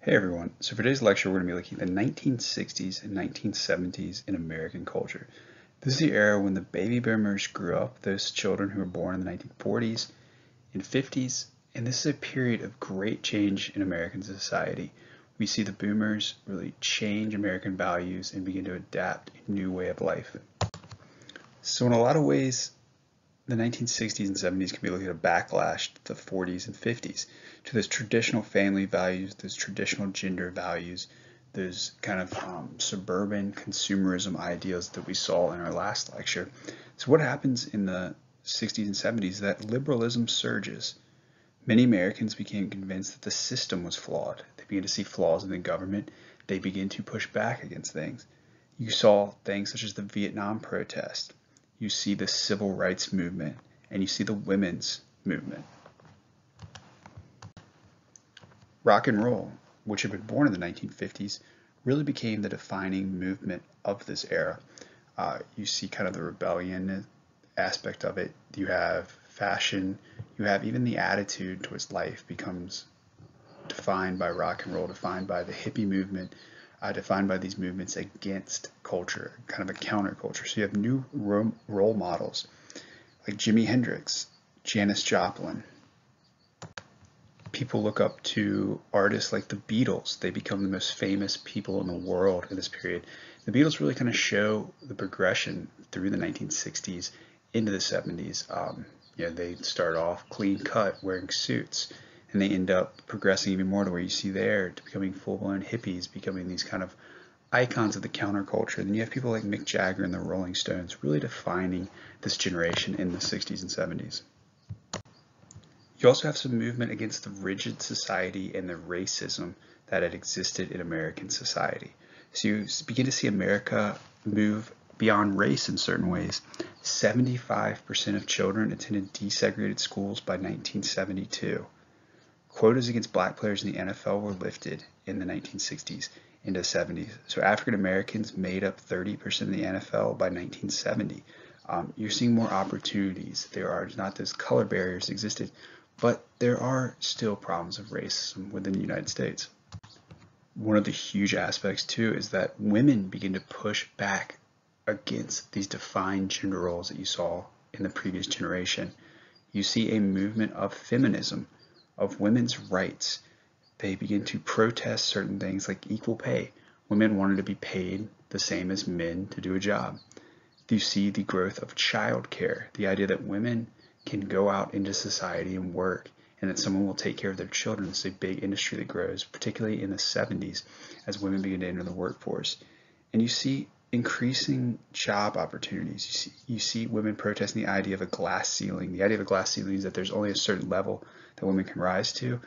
Hey everyone, so for today's lecture we're going to be looking at the 1960s and 1970s in American culture. This is the era when the baby boomers grew up, those children who were born in the 1940s and 50s, and this is a period of great change in American society. We see the boomers really change American values and begin to adapt a new way of life. So in a lot of ways, the 1960s and 70s can be looking at a backlash to the 40s and 50s, to those traditional family values, those traditional gender values, those kind of suburban consumerism ideals that we saw in our last lecture. So what happens in the 60s and 70s? That liberalism surges. Many Americans became convinced that the system was flawed. They began to see flaws in the government. They began to push back against things. You saw things such as the Vietnam protest. You see the civil rights movement, and you see the women's movement. Rock and roll, which had been born in the 1950s, really became the defining movement of this era. You see kind of the rebellion aspect of it. You have fashion, you have even the attitude towards life becomes defined by rock and roll, defined by the hippie movement, defined by these movements against culture, kind of a counterculture. So you have new role models like Jimi Hendrix, Janis Joplin. People look up to artists like the Beatles. They become the most famous people in the world in this period. The Beatles really kind of show the progression through the 1960s into the 70s. They start off clean cut, wearing suits, and they end up progressing even more to where you see there to becoming full-blown hippies, becoming these kind of icons of the counterculture. Then you have people like Mick Jagger and the Rolling Stones really defining this generation in the 60s and 70s. You also have some movement against the rigid society and the racism that had existed in American society. So you begin to see America move beyond race in certain ways. 75% of children attended desegregated schools by 1972. Quotas against black players in the NFL were lifted in the 1960s into the 70s. So African Americans made up 30% of the NFL by 1970. You're seeing more opportunities. There are not those color barriers that existed, but there are still problems of racism within the United States. One of the huge aspects too is that women begin to push back against these defined gender roles that you saw in the previous generation. You see a movement of feminism, of women's rights. They begin to protest certain things like equal pay. Women wanted to be paid the same as men to do a job. You see the growth of childcare, the idea that women can go out into society and work, and that someone will take care of their children. It's a big industry that grows, particularly in the 70s as women begin to enter the workforce. And you see increasing job opportunities. You see women protesting the idea of a glass ceiling. The idea of a glass ceiling is that there's only a certain level that women can rise to.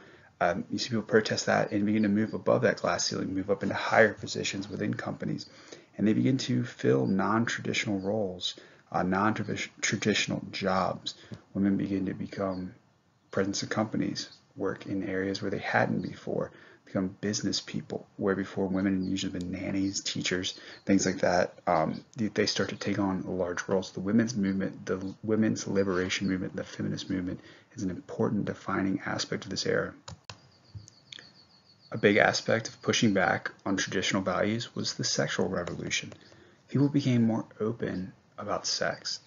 You see people protest that and begin to move above that glass ceiling, move up into higher positions within companies. And they begin to fill non-traditional roles, non-traditional jobs. Women begin to become presidents of companies, work in areas where they hadn't before, become business people, where before women had usually been nannies, teachers, things like that. They start to take on large roles. The women's movement, the women's liberation movement, the feminist movement is an important defining aspect of this era. A big aspect of pushing back on traditional values was the sexual revolution. People became more open about sex.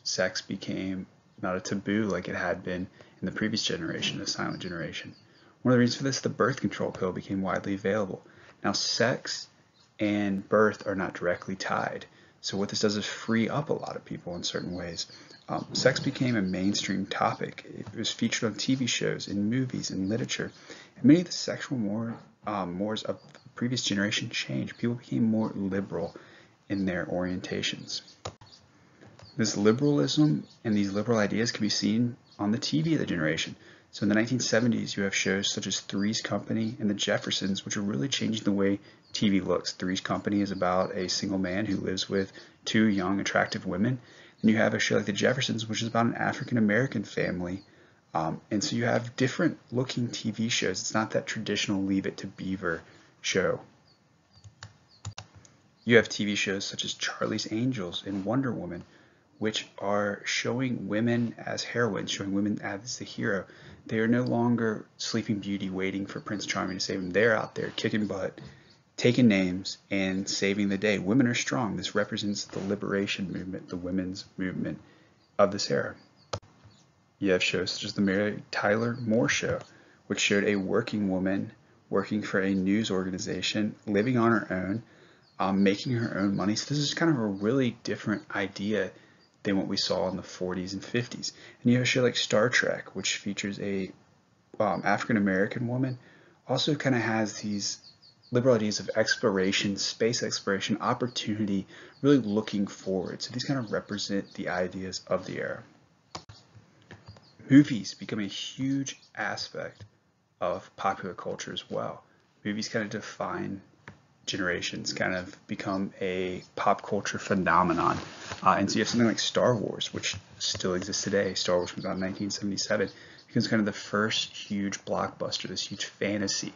Sex became not a taboo like it had been in the previous generation, the silent generation. One of the reasons for this, the birth control pill became widely available. Now, sex and birth are not directly tied. So what this does is free up a lot of people in certain ways. Sex became a mainstream topic. It was featured on TV shows, in movies, in literature. And many of the sexual mores of the previous generation changed. People became more liberal in their orientations. This liberalism and these liberal ideas can be seen on the TV of the generation. So in the 1970s, you have shows such as Three's Company and The Jeffersons, which are really changing the way TV looks. Three's Company is about a single man who lives with two young, attractive women. And you have a show like The Jeffersons, which is about an African-American family. And so you have different looking TV shows. It's not that traditional Leave It to Beaver show. You have TV shows such as Charlie's Angels and Wonder Woman, which are showing women as heroines, showing women as the hero. They are no longer Sleeping Beauty waiting for Prince Charming to save them. They're out there kicking butt, taking names, and saving the day. Women are strong. This represents the liberation movement, the women's movement of this era. You have shows such as the Mary Tyler Moore Show, which showed a working woman working for a news organization, living on her own, making her own money. So this is kind of a really different idea than what we saw in the 40s and 50s. And you have a show like Star Trek, which features a African American woman, also kind of has these liberal ideas of exploration, space exploration, opportunity, really looking forward. So these kind of represent the ideas of the era. Movies become a huge aspect of popular culture as well. Movies kind of define generations, kind of become a pop culture phenomenon. And so you have something like Star Wars, which still exists today. Star Wars comes out in 1977, becomes kind of the first huge blockbuster, this huge fantasy.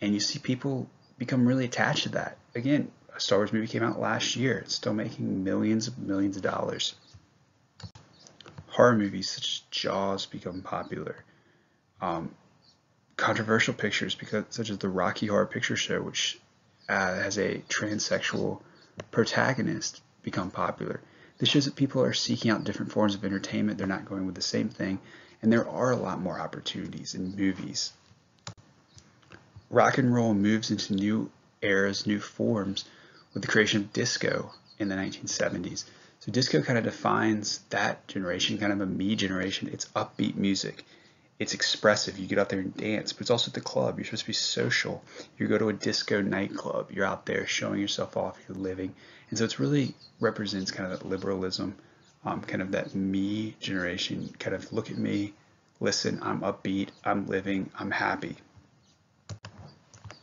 And you see people become really attached to that. Again, a Star Wars movie came out last year. It's still making millions of dollars. Horror movies such as Jaws become popular. Controversial pictures such as the Rocky Horror Picture Show, which has a transsexual protagonist, become popular. This shows that people are seeking out different forms of entertainment. They're not going with the same thing, and there are a lot more opportunities in movies. Rock and roll moves into new eras, new forms, with the creation of disco in the 1970s. So disco kind of defines that generation, kind of a me generation. It's upbeat music. It's expressive. You get out there and dance, but it's also at the club. You're supposed to be social. You go to a disco nightclub. You're out there showing yourself off. You're living. And so it really represents kind of that liberalism, kind of that me generation, kind of look at me, listen, I'm upbeat, I'm living, I'm happy.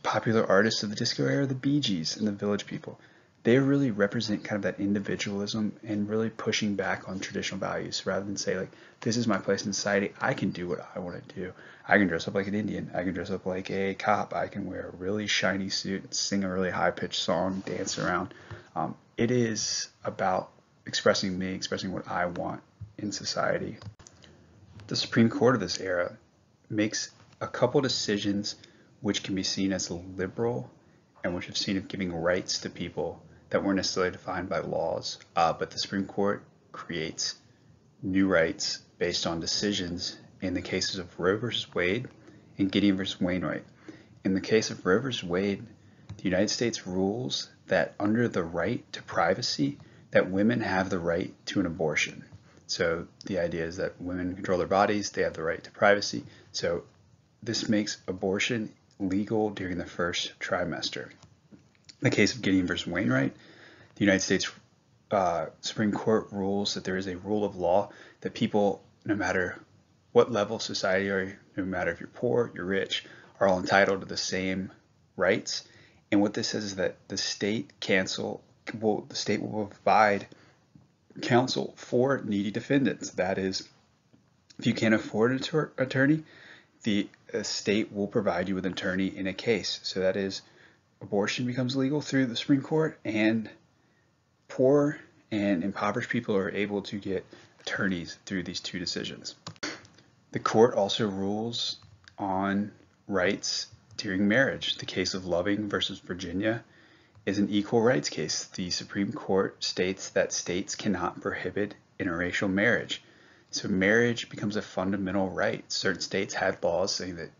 Popular artists of the disco era are the Bee Gees and the Village People. They really represent kind of that individualism and really pushing back on traditional values rather than say like, this is my place in society. I can do what I want to do. I can dress up like an Indian. I can dress up like a cop. I can wear a really shiny suit, sing a really high-pitched song, dance around. It is about expressing me, expressing what I want in society. The Supreme Court of this era makes a couple decisions which can be seen as liberal and which have seen of giving rights to people that weren't necessarily defined by laws, but the Supreme Court creates new rights based on decisions in the cases of Roe versus Wade and Gideon versus Wainwright. In the case of Roe versus Wade, the United States rules that under the right to privacy, that women have the right to an abortion. So the idea is that women control their bodies, they have the right to privacy. So this makes abortion legal during the first trimester. In the case of Gideon versus Wainwright, the United States Supreme Court rules that there is a rule of law that people, no matter what level of society are you, no matter if you're poor, you're rich, are all entitled to the same rights. And what this says is that the state will provide counsel for needy defendants. That is, if you can't afford an attorney, the state will provide you with an attorney in a case. So that is, abortion becomes legal through the Supreme Court, and poor and impoverished people are able to get attorneys through these two decisions. The court also rules on rights during marriage. The case of Loving versus Virginia is an equal rights case. The Supreme Court states that states cannot prohibit interracial marriage. So marriage becomes a fundamental right. Certain states had laws saying that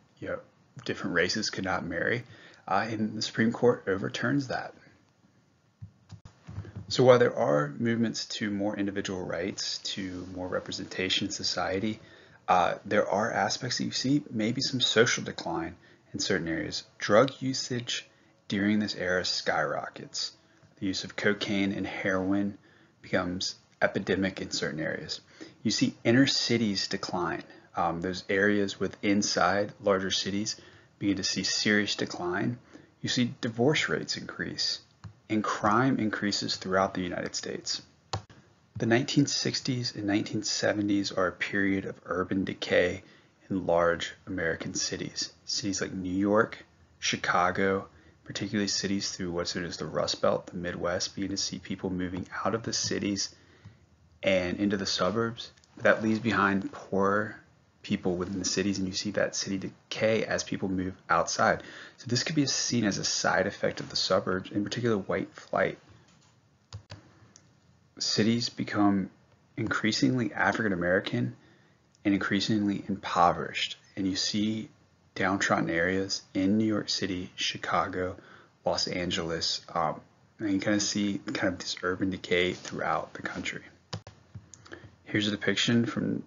different races could not marry, and the Supreme Court overturns that. So while there are movements to more individual rights, to more representation in society, there are aspects that you see maybe some social decline in certain areas. Drug usage during this era skyrockets. The use of cocaine and heroin becomes epidemic in certain areas. You see inner cities decline. Those areas with inside larger cities begin to see serious decline. You see divorce rates increase, and crime increases throughout the United States. The 1960s and 1970s are a period of urban decay in large American cities. Cities like New York, Chicago, particularly cities through what's known as the Rust Belt, the Midwest, begin to see people moving out of the cities and into the suburbs. That leaves behind poor people within the cities, and you see that city decay as people move outside. So this could be seen as a side effect of the suburbs, in particular white flight. Cities become increasingly African American and increasingly impoverished, and you see downtrodden areas in New York City, Chicago, Los Angeles, and you kind of see kind of this urban decay throughout the country. Here's a depiction from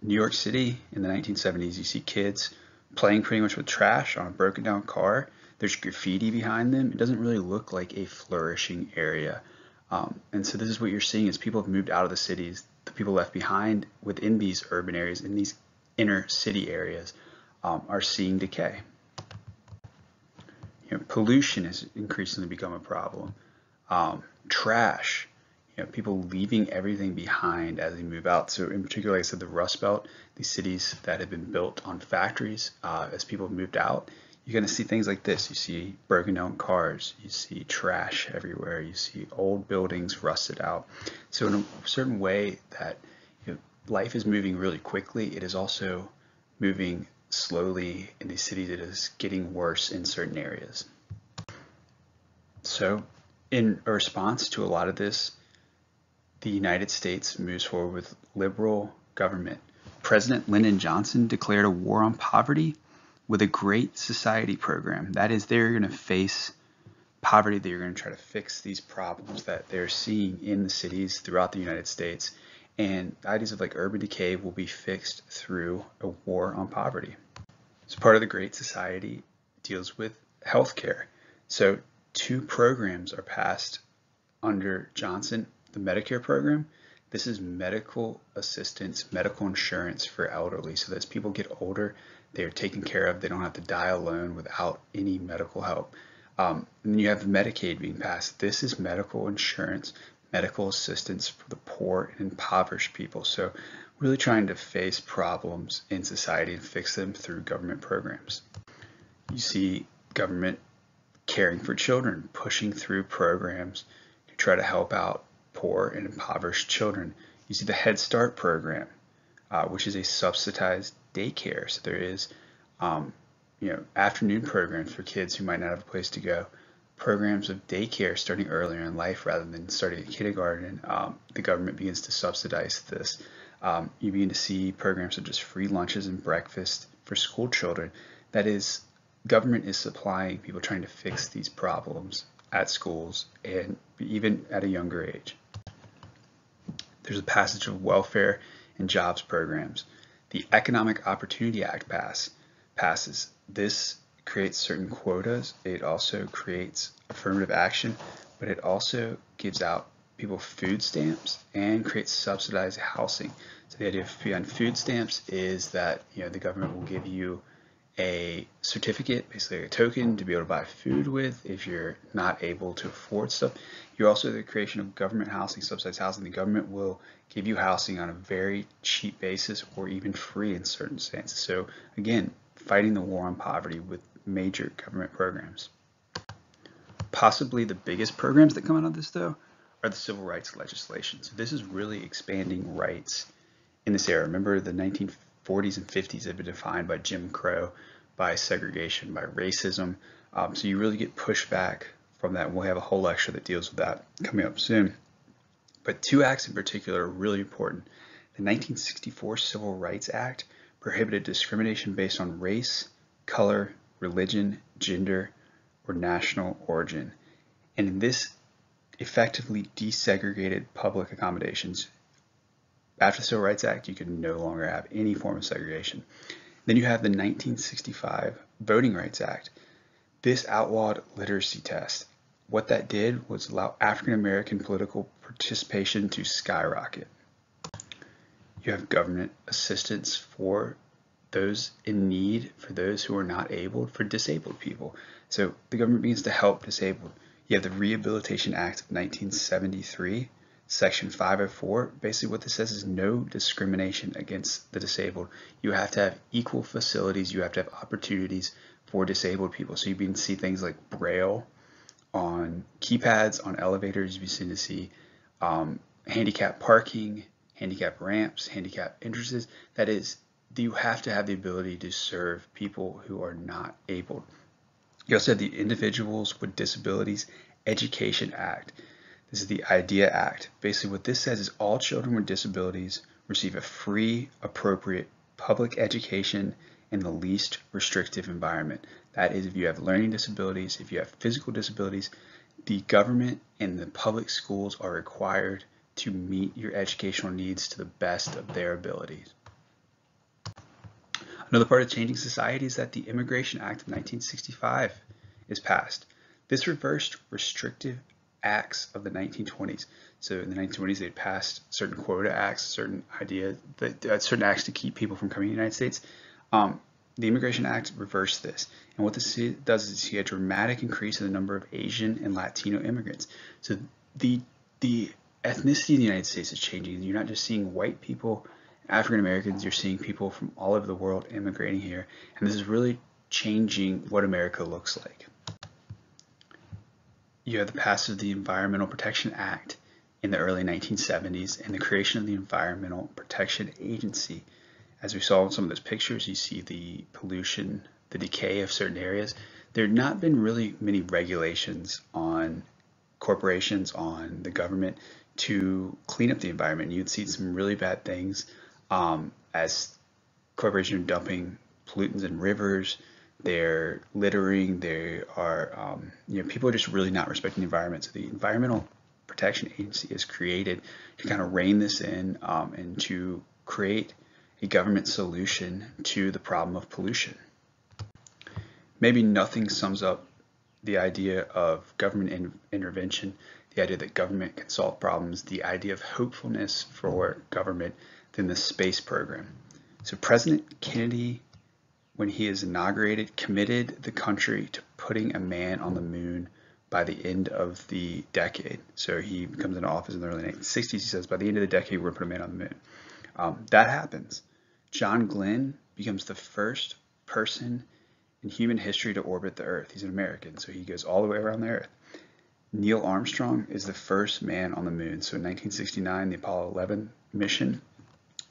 New York City in the 1970s. You see kids playing pretty much with trash on a broken down car. There's graffiti behind them. It doesn't really look like a flourishing area. And so this is what you're seeing is people have moved out of the cities. The people left behind within these urban areas, in these inner city areas, are seeing decay. Pollution has increasingly become a problem. Trash, people leaving everything behind as they move out. So in particular, like I said, the Rust Belt, these cities that have been built on factories, as people have moved out, you're going to see things like this. You see broken down cars, you see trash everywhere, you see old buildings rusted out. So in a certain way that life is moving really quickly, it is also moving slowly in these cities. It is getting worse in certain areas. So in a response to a lot of this, the United States moves forward with liberal government. President Lyndon Johnson declared a war on poverty with a Great Society program. That is, they're going to face poverty. They're going to try to fix these problems that they're seeing in the cities throughout the United States. And ideas of like urban decay will be fixed through a war on poverty. So part of the Great Society deals with healthcare. So 2 programs are passed under Johnson. The Medicare program, this is medical assistance, medical insurance for elderly. So that as people get older, they are taken care of. They don't have to die alone without any medical help. And then you have the Medicaid being passed. This is medical insurance, medical assistance for the poor and impoverished people. So really trying to face problems in society and fix them through government programs. You see government caring for children, pushing through programs to try to help out poor and impoverished children. You see the Head Start program, which is a subsidized daycare. So there is, afternoon programs for kids who might not have a place to go. Programs of daycare starting earlier in life rather than starting at kindergarten. The government begins to subsidize this. You begin to see programs such as free lunches and breakfast for school children. That is, government is supplying people trying to fix these problems at schools and even at a younger age. There's a passage of welfare and jobs programs. The Economic Opportunity Act passes. This creates certain quotas. It also creates affirmative action, but it also gives out people food stamps and creates subsidized housing. So the idea behind food stamps is that the government will give you a certificate, basically a token, to be able to buy food with if you're not able to afford stuff. You're also the creation of government housing, subsidized housing. The government will give you housing on a very cheap basis or even free in certain senses. So again, fighting the war on poverty with major government programs. Possibly the biggest programs that come out of this, though, are the civil rights legislation. So this is really expanding rights in this era. Remember, the 1940s and 50s have been defined by Jim Crow, by segregation, by racism. So you really get pushback from that. We'll have a whole lecture that deals with that coming up soon. But 2 acts in particular are really important. The 1964 Civil Rights Act prohibited discrimination based on race, color, religion, gender, or national origin. And this effectively desegregated public accommodations. After the Civil Rights Act, you could no longer have any form of segregation. Then you have the 1965 Voting Rights Act. This outlawed literacy test. What that did was allow African American political participation to skyrocket. You have government assistance for those in need, for those who are not able, for disabled people. So the government begins to help disabled. You have the Rehabilitation Act of 1973, Section 504. Basically what this says is no discrimination against the disabled. You have to have equal facilities. You have to have opportunities for disabled people. So you begin to see things like Braille on keypads, on elevators. You begin to see handicap parking, handicap ramps, handicap entrances. That is, you have to have the ability to serve people who are not able. You also have the Individuals with Disabilities Education Act. This is the IDEA Act. Basically what this says is all children with disabilities receive a free, appropriate public education in the least restrictive environment. That is, if you have learning disabilities, if you have physical disabilities, the government and the public schools are required to meet your educational needs to the best of their abilities. Another part of changing society is that the Immigration Act of 1965 is passed. This reversed restrictive acts of the 1920s. So in the 1920s, they passed certain quota acts, certain certain acts to keep people from coming to the United States. The Immigration Act reversed this. And what this does is see a dramatic increase in the number of Asian and Latino immigrants. So the ethnicity in the United States is changing. You're not just seeing white people, African Americans, you're seeing people from all over the world immigrating here. And this is really changing what America looks like. You have the passage of the Environmental Protection Act in the early 1970s and the creation of the Environmental Protection Agency. As we saw in some of those pictures, you see the pollution, the decay of certain areas. There have not been really many regulations on corporations, on the government to clean up the environment. You'd see some really bad things as corporations are dumping pollutants in rivers, they're littering, they are, people are just really not respecting the environment. So the Environmental Protection Agency is created to kind of rein this in and to create a government solution to the problem of pollution. Maybe nothing sums up the idea of government intervention, the idea that government can solve problems, the idea of hopefulness for government than the space program. So President Kennedy, when he is inaugurated, committed the country to putting a man on the moon by the end of the decade. So he comes into office in the early 1960s. He says, by the end of the decade, we're going to put a man on the moon. That happens. John Glenn becomes the first person in human history to orbit the Earth. He's an American, so he goes all the way around the Earth. Neil Armstrong is the first man on the moon. So in 1969, the Apollo 11 mission,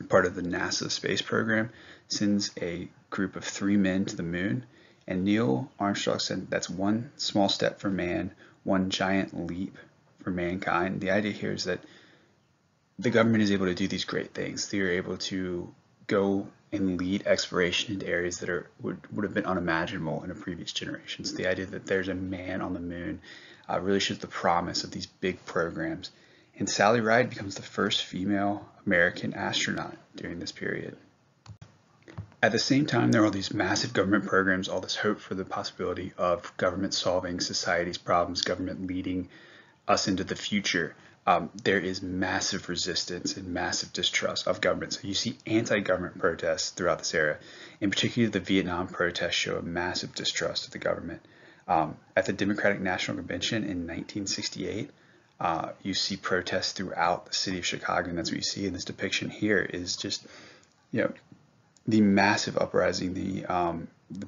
part of the NASA space program, sends a group of 3 men to the moon. And Neil Armstrong said that's one small step for man, one giant leap for mankind. The idea here is that the government is able to do these great things. They're able to go and lead exploration into areas that would have been unimaginable in a previous generation. So the idea that there's a man on the moon really shows the promise of these big programs. And Sally Ride becomes the first female American astronaut during this period. At the same time, there are all these massive government programs, all this hope for the possibility of government solving society's problems, government leading us into the future. There is massive resistance and massive distrust of government. So you see anti-government protests throughout this era. In particular, the Vietnam protests show a massive distrust of the government. At the Democratic National Convention in 1968, you see protests throughout the city of Chicago, and that's what you see in this depiction here is just, the massive uprising,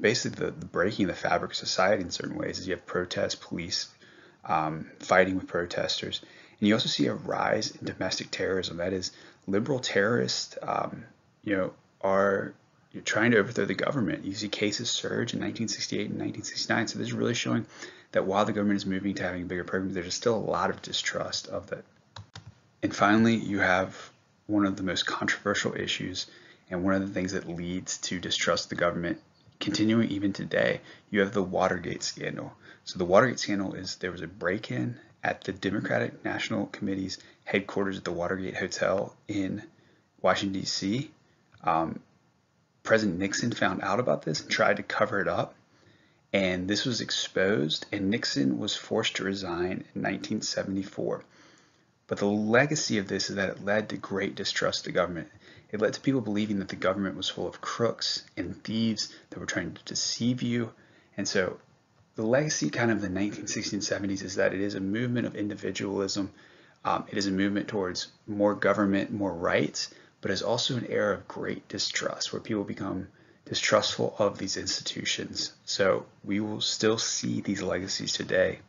basically the breaking of the fabric of society in certain ways. Is you have protests, police fighting with protesters. And you also see a rise in domestic terrorism. That is, liberal terrorists, are trying to overthrow the government. You see cases surge in 1968 and 1969. So this is really showing that while the government is moving to having bigger programs, there's still a lot of distrust of that. And finally, you have one of the most controversial issues and one of the things that leads to distrust of the government continuing even today. You have the Watergate scandal. So the Watergate scandal is there was a break-in at the Democratic National Committee's headquarters at the Watergate Hotel in Washington, D.C. President Nixon found out about this and tried to cover it up. And this was exposed, and Nixon was forced to resign in 1974. But the legacy of this is that it led to great distrust of the government. It led to people believing that the government was full of crooks and thieves that were trying to deceive you. And so the legacy kind of the 1960s and 70s is that it is a movement of individualism. It is a movement towards more government, more rights, but it's also an era of great distrust where people become distrustful of these institutions. So we will still see these legacies today.